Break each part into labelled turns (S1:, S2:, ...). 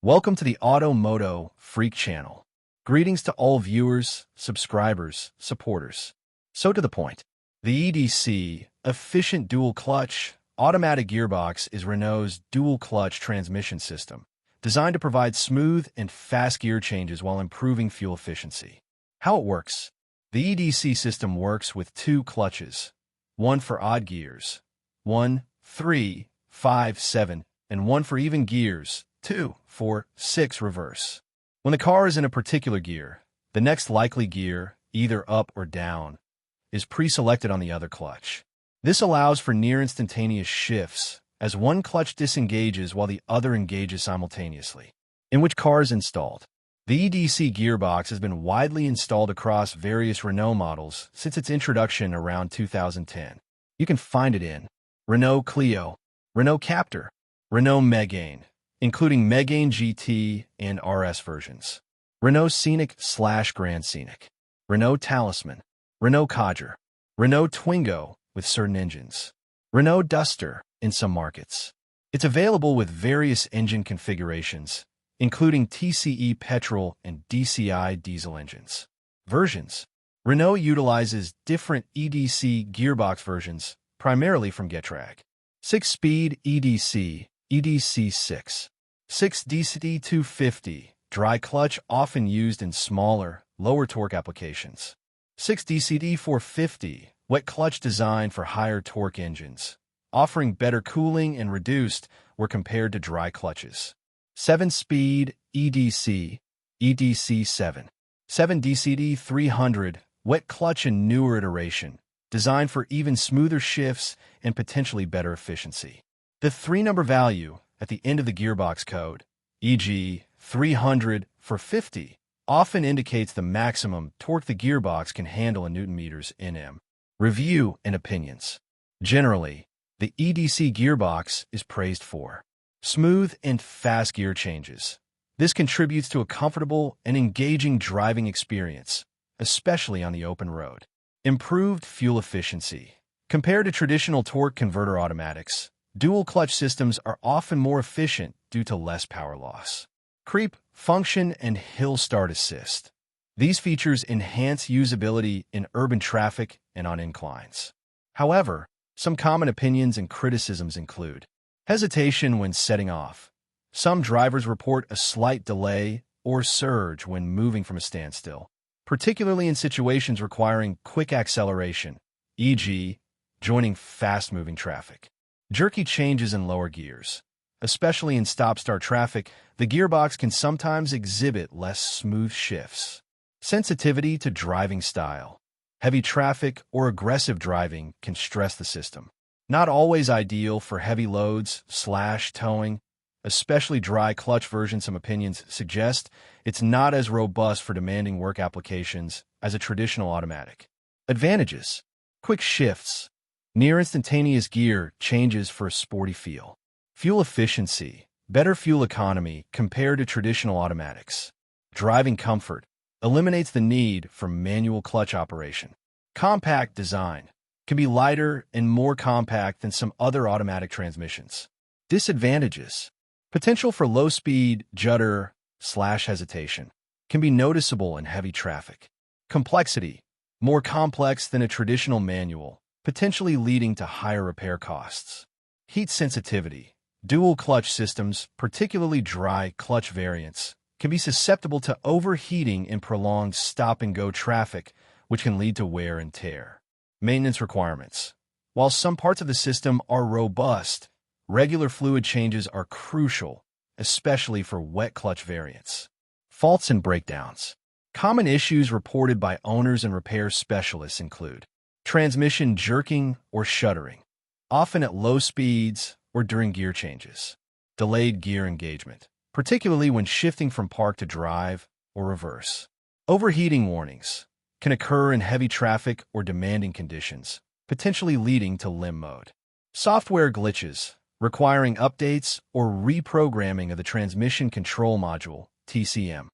S1: Welcome to the MOTO Freak channel. Greetings to all viewers, subscribers, supporters. So to the point. The EDC, efficient dual-clutch, automatic gearbox is Renault's dual-clutch transmission system, designed to provide smooth and fast gear changes while improving fuel efficiency. How it works. The EDC system works with two clutches, one for odd gears, 1, 3, 5, 7, and one for even gears, 2, 4, 6 reverse. When the car is in a particular gear, the next likely gear, either up or down, is pre-selected on the other clutch. This allows for near-instantaneous shifts, as one clutch disengages while the other engages simultaneously. In which car is installed? The EDC gearbox has been widely installed across various Renault models since its introduction around 2010. You can find it in Renault Clio, Renault Captur, Renault Megane, including Megane GT and RS versions, Renault Scenic/Grand Scenic, Renault Talisman, Renault Kadjar, Renault Twingo with certain engines, Renault Duster in some markets. It's available with various engine configurations, including TCE petrol and DCI diesel engines. Versions. Renault utilizes different EDC gearbox versions, primarily from getrag. 6-speed EDC, EDC6. 6-DCD 250, dry clutch often used in smaller, lower torque applications. 6-DCD 450, wet clutch designed for higher torque engines, offering better cooling and reduced where compared to dry clutches. 7-speed EDC, EDC7. 7-DCD 300, wet clutch and newer iteration, designed for even smoother shifts and potentially better efficiency. The 3-number value at the end of the gearbox code, e.g. 300 for 50, often indicates the maximum torque the gearbox can handle in Newton-meters Nm. Review and opinions. Generally, the EDC gearbox is praised for smooth and fast gear changes. This contributes to a comfortable and engaging driving experience, especially on the open road. Improved fuel efficiency. Compared to traditional torque converter automatics, dual-clutch systems are often more efficient due to less power loss. Creep, function, and hill start assist. These features enhance usability in urban traffic and on inclines. However, some common opinions and criticisms include hesitation when setting off. Some drivers report a slight delay or surge when moving from a standstill, particularly in situations requiring quick acceleration, e.g., joining fast-moving traffic. Jerky changes in lower gears. Especially in stop-start traffic, the gearbox can sometimes exhibit less smooth shifts. Sensitivity to driving style. Heavy traffic or aggressive driving can stress the system. Not always ideal for heavy loads/towing, especially dry clutch version. Some opinions suggest it's not as robust for demanding work applications as a traditional automatic. Advantages. Quick shifts. Near instantaneous gear changes for a sporty feel. Fuel efficiency. Better fuel economy compared to traditional automatics. Driving comfort. Eliminates the need for manual clutch operation. Compact design. Can be lighter and more compact than some other automatic transmissions. Disadvantages. Potential for low-speed judder/hesitation. Can be noticeable in heavy traffic. Complexity. More complex than a traditional manual, potentially leading to higher repair costs. Heat sensitivity. Dual clutch systems, particularly dry clutch variants, can be susceptible to overheating in prolonged stop-and-go traffic, which can lead to wear and tear. Maintenance requirements. While some parts of the system are robust, regular fluid changes are crucial, especially for wet clutch variants. Faults and breakdowns. Common issues reported by owners and repair specialists include transmission jerking or shuddering, often at low speeds or during gear changes. Delayed gear engagement, particularly when shifting from park to drive or reverse. Overheating warnings can occur in heavy traffic or demanding conditions, potentially leading to limb mode. Software glitches, requiring updates or reprogramming of the transmission control module, TCM.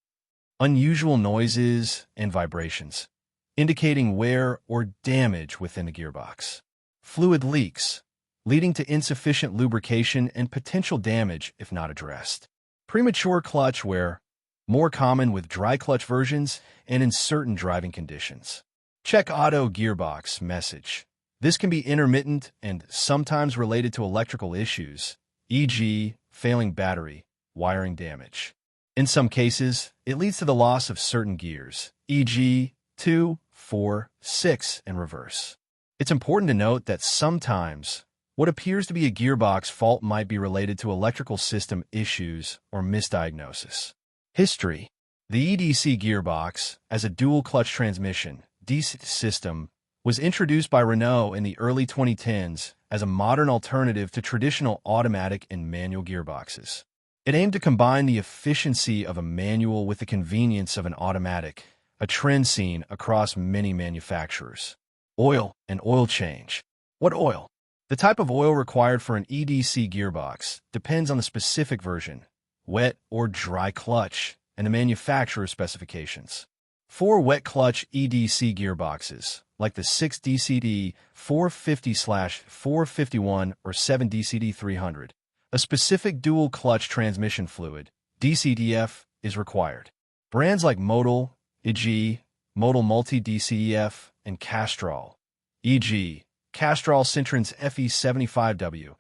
S1: Unusual noises and vibrations, indicating wear or damage within the gearbox. Fluid leaks, leading to insufficient lubrication and potential damage if not addressed. Premature clutch wear, more common with dry clutch versions and in certain driving conditions. Check auto gearbox message. This can be intermittent and sometimes related to electrical issues, e.g., failing battery, wiring damage. In some cases, it leads to the loss of certain gears, e.g., 2, 4, 6, and reverse. It's important to note that sometimes what appears to be a gearbox fault might be related to electrical system issues or misdiagnosis. History. The EDC gearbox, as a dual-clutch transmission (DC) system, was introduced by Renault in the early 2010s as a modern alternative to traditional automatic and manual gearboxes. It aimed to combine the efficiency of a manual with the convenience of an automatic, a trend seen across many manufacturers. Oil and oil change. What oil? The type of oil required for an EDC gearbox depends on the specific version, wet or dry clutch, and the manufacturer's specifications. For wet clutch EDC gearboxes, like the 6DCD 450/451 or 7DCD 300, a specific dual clutch transmission fluid, DCDF, is required. Brands like MOTO, e.g., MOTO Multi-DCEF, and Castrol, e.g., Castrol Citroen's FE75W,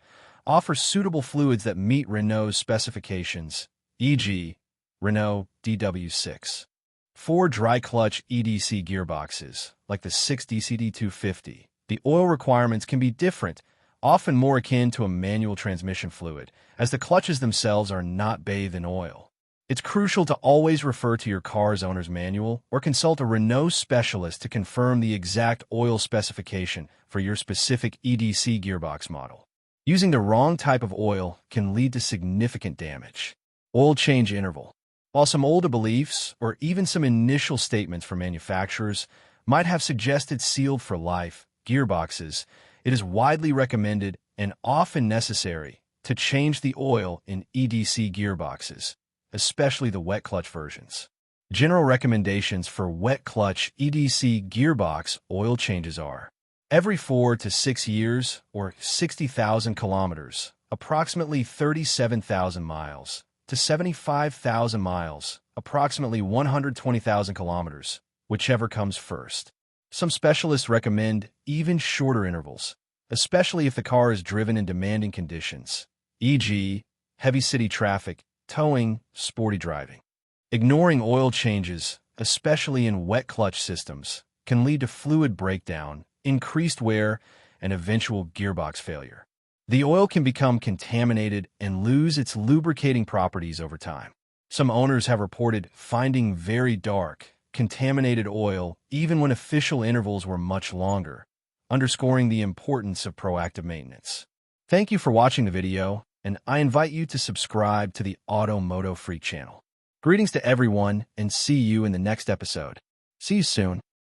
S1: offer suitable fluids that meet Renault's specifications, e.g., Renault DW6. For dry clutch EDC gearboxes, like the 6DCD 250, the oil requirements can be different, often more akin to a manual transmission fluid, as the clutches themselves are not bathed in oil. It's crucial to always refer to your car's owner's manual or consult a Renault specialist to confirm the exact oil specification for your specific EDC gearbox model. Using the wrong type of oil can lead to significant damage. Oil change interval. While some older beliefs or even some initial statements from manufacturers might have suggested sealed for life gearboxes, it is widely recommended and often necessary to change the oil in EDC gearboxes, especially the wet clutch versions. General recommendations for wet clutch EDC gearbox oil changes are every 4 to 6 years or 60,000 kilometers, approximately 37,000 miles, to 75,000 miles, approximately 120,000 kilometers, whichever comes first. Some specialists recommend even shorter intervals, especially if the car is driven in demanding conditions, e.g., heavy city traffic, towing, sporty driving. Ignoring oil changes, especially in wet clutch systems, can lead to fluid breakdown, increased wear, and eventual gearbox failure. The oil can become contaminated and lose its lubricating properties over time. Some owners have reported finding very dark, contaminated oil even when official intervals were much longer, underscoring the importance of proactive maintenance. Thank you for watching the video, and I invite you to subscribe to the Automotive Freak channel. Greetings to everyone, and see you in the next episode. See you soon.